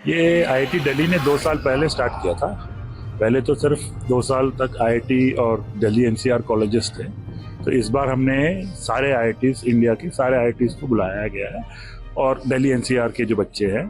ये आईआईटी दिल्ली ने 2 साल पहले स्टार्ट किया था। पहले तो सिर्फ 2 साल तक आईआईटी और दिल्ली एनसीआर कॉलेजेस थे। तो इस बार हमने सारे आईआईटीज, इंडिया के सारे आईआईटीज को बुलाया गया है और दिल्ली एनसीआर के जो बच्चे हैं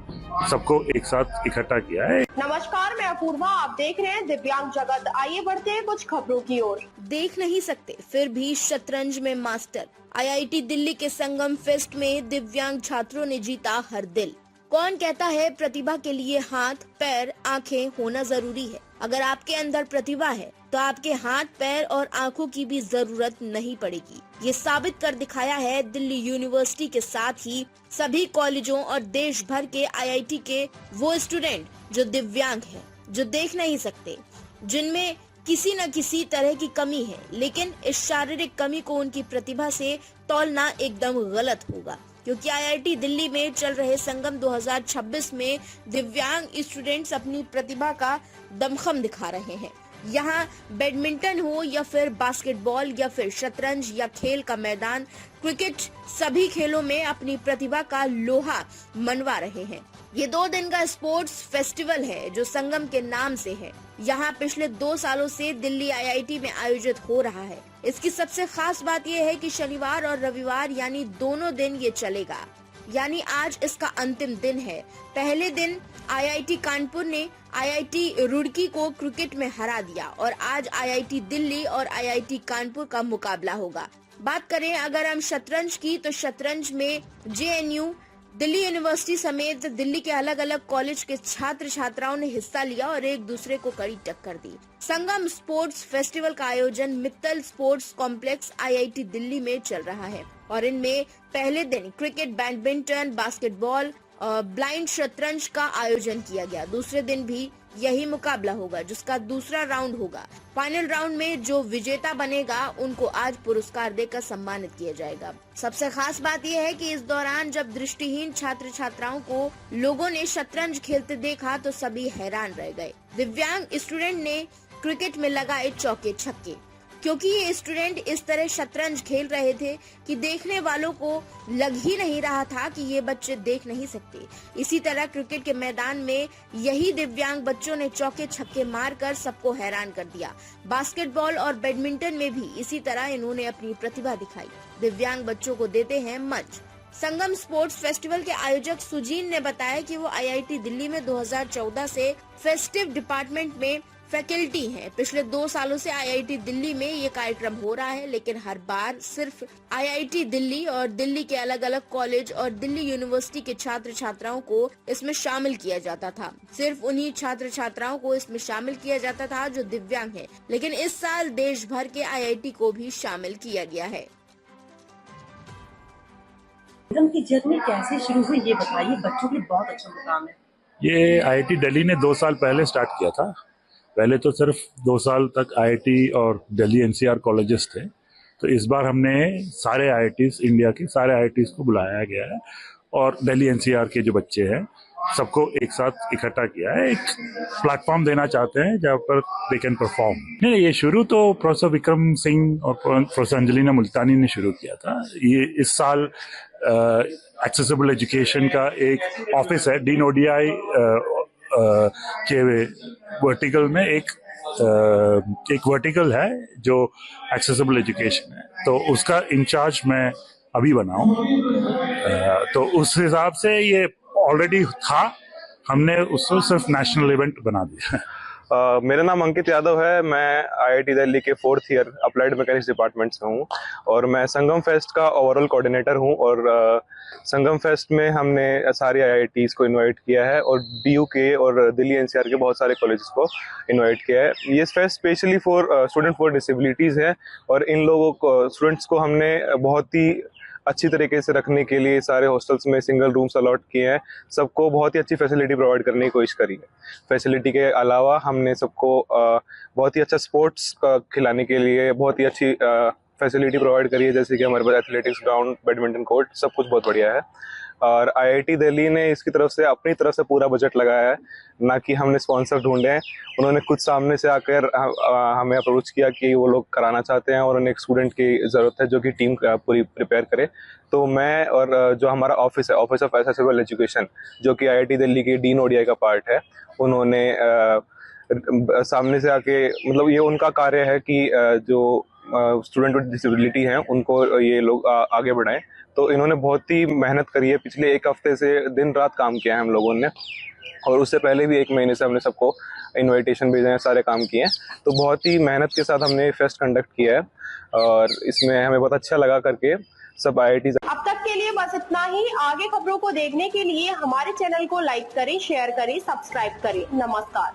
सबको एक साथ इकट्ठा किया है। नमस्कार, मैं अपूर्वा, आप देख रहे हैं दिव्यांग जगत। आइए बढ़ते हैं कुछ खबरों की ओर। देख नहीं सकते फिर भी शतरंज में मास्टर। आईआईटी दिल्ली के संगम फेस्ट में दिव्यांग छात्रों ने जीता हर दिल। कौन कहता है प्रतिभा के लिए हाथ, पैर, आंखें होना जरूरी है। अगर आपके अंदर प्रतिभा है तो आपके हाथ, पैर और आंखों की भी जरूरत नहीं पड़ेगी। ये साबित कर दिखाया है दिल्ली यूनिवर्सिटी के साथ ही सभी कॉलेजों और देश भर के आईआईटी के वो स्टूडेंट जो दिव्यांग हैं, जो देख नहीं सकते, जिनमें किसी न किसी तरह की कमी है, लेकिन इस शारीरिक कमी को उनकी प्रतिभा से तौलना एकदम गलत होगा। क्योंकि आईआईटी दिल्ली में चल रहे संगम 2026 में दिव्यांग स्टूडेंट्स अपनी प्रतिभा का दमखम दिखा रहे हैं। यहाँ बैडमिंटन हो या फिर बास्केटबॉल या फिर शतरंज या खेल का मैदान, क्रिकेट, सभी खेलों में अपनी प्रतिभा का लोहा मनवा रहे हैं। ये 2 दिन का स्पोर्ट्स फेस्टिवल है जो संगम के नाम से है। यहाँ पिछले 2 सालों से दिल्ली आईआईटी में आयोजित हो रहा है। इसकी सबसे खास बात यह है कि शनिवार और रविवार यानी दोनों दिन ये चलेगा। यानी आज इसका अंतिम दिन है। पहले दिन आईआईटी कानपुर ने आईआईटी रुड़की को क्रिकेट में हरा दिया और आज आईआईटी दिल्ली और आईआईटी कानपुर का मुकाबला होगा। बात करें अगर हम शतरंज की, तो शतरंज में जेएनयू, दिल्ली यूनिवर्सिटी समेत दिल्ली के अलग अलग कॉलेज के छात्र छात्राओं ने हिस्सा लिया और एक दूसरे को कड़ी टक्कर दी। संगम स्पोर्ट्स फेस्टिवल का आयोजन Mittal sports complex IIT Delhi में चल रहा है और इनमें पहले दिन क्रिकेट, बैडमिंटन, बास्केटबॉल, ब्लाइंड शतरंज का आयोजन किया गया। दूसरे दिन भी यही मुकाबला होगा जिसका दूसरा राउंड होगा। फाइनल राउंड में जो विजेता बनेगा उनको आज पुरस्कार देकर सम्मानित किया जाएगा। सबसे खास बात यह है कि इस दौरान जब दृष्टिहीन छात्र छात्राओं को लोगों ने शतरंज खेलते देखा तो सभी हैरान रह गए। दिव्यांग स्टूडेंट ने क्रिकेट में लगाए चौके छक्के, क्योंकि ये स्टूडेंट इस तरह शतरंज खेल रहे थे कि देखने वालों को लग ही नहीं रहा था कि ये बच्चे देख नहीं सकते। इसी तरह क्रिकेट के मैदान में यही दिव्यांग बच्चों ने चौके छक्के मारकर सबको हैरान कर दिया। बास्केटबॉल और बैडमिंटन में भी इसी तरह इन्होंने अपनी प्रतिभा दिखाई। दिव्यांग बच्चों को देते हैं मंच। संगम स्पोर्ट्स फेस्टिवल के आयोजक सुजीन ने बताया कि वो आईआईटी दिल्ली में 2014 से फेस्टिव डिपार्टमेंट में फैकल्टी हैं। पिछले 2 सालों से आईआईटी दिल्ली में ये कार्यक्रम हो रहा है, लेकिन हर बार सिर्फ आईआईटी दिल्ली और दिल्ली के अलग अलग कॉलेज और दिल्ली यूनिवर्सिटी के छात्र छात्राओं को इसमें शामिल किया जाता था। सिर्फ उन्हीं छात्र छात्राओं को इसमें शामिल किया जाता था जो दिव्यांग है, लेकिन इस साल देश भर के आईआईटी को भी शामिल किया गया है। की जर्नी कैसे शुरू हुई ये बताइए, बच्चों के लिए बहुत अच्छा मुकाम है। ये आईआईटी दिल्ली ने 2 साल पहले स्टार्ट किया था। पहले तो सिर्फ 2 साल तक आईआईटी और दिल्ली एनसीआर कॉलेजेस थे। तो इस बार हमने सारे आईआईटीज, इंडिया के सारे आईआईटीज को बुलाया गया है और दिल्ली एनसीआर के जो बच्चे हैं सबको एक साथ इकट्ठा किया है। एक प्लेटफॉर्म देना चाहते हैं जहाँ पर दे कैन परफॉर्म। नहीं, ये शुरू तो प्रोफेसर विक्रम सिंह और प्रोफेसर अंजलिना मुल्तानी ने शुरू किया था। ये इस साल एक्सेसिबल एजुकेशन का एक ऑफिस है, डीन ओडीआई के वर्टिकल में एक वर्टिकल है जो एक्सेसिबल एजुकेशन है, तो उसका इंचार्ज मैं अभी बना हूँ। तो उस हिसाब से ये ऑलरेडी था, हमने उसको सिर्फ नेशनल इवेंट बना दिया। मेरा नाम अंकित यादव है। मैं आईआईटी दिल्ली के 4th year applied mechanics department से हूँ और मैं संगम फेस्ट का ओवरऑल कोऑर्डिनेटर हूँ। और संगम फेस्ट में हमने सारी आईआईटीज को इनवाइट किया है और डीयू के और दिल्ली एनसीआर के बहुत सारे कॉलेजेस को इनवाइट किया है। ये fest specially for student for disabilities है और इन लोगों को, स्टूडेंट्स को हमने बहुत ही अच्छी तरीके से रखने के लिए सारे हॉस्टल्स में सिंगल रूम्स अलॉट किए हैं। सबको बहुत ही अच्छी फैसिलिटी प्रोवाइड करने की कोशिश करी है। फैसिलिटी के अलावा हमने सबको बहुत ही अच्छा स्पोर्ट्स खिलाने के लिए बहुत ही अच्छी फैसिलिटी प्रोवाइड करी है, जैसे कि हमारे पास एथलेटिक्स ग्राउंड, बैडमिंटन कोर्ट, सब कुछ बहुत बढ़िया है। और IIT दिल्ली ने इसकी तरफ से अपनी तरफ से पूरा बजट लगाया है, ना कि हमने स्पॉन्सर ढूंढे हैं। उन्होंने खुद सामने से आकर हमें अप्रोच किया कि वो लोग कराना चाहते हैं और उन्हें एक स्टूडेंट की ज़रूरत है जो कि टीम पूरी प्रिपेयर करे। तो मैं और जो हमारा ऑफिस है, ऑफिस ऑफ एक्सेसिबल एजुकेशन, जो कि IIT दिल्ली के डीन ODI का पार्ट है, उन्होंने सामने से आके, मतलब ये उनका कार्य है कि जो स्टूडेंट विद डिसेबिलिटी हैं उनको ये लोग आगे बढ़ाएं। तो इन्होंने बहुत ही मेहनत करी है, पिछले 1 हफ्ते से दिन रात काम किया है हम लोगों ने, और उससे पहले भी 1 महीने से हमने सबको इनविटेशन भेजे हैं, सारे काम किए हैं। तो बहुत ही मेहनत के साथ हमने फेस्ट कंडक्ट किया है और इसमें हमें बहुत अच्छा लगा करके। सब IIT। अब तक के लिए बस इतना ही। आगे खबरों को देखने के लिए हमारे चैनल को लाइक करें, शेयर करें, सब्सक्राइब करें। नमस्कार।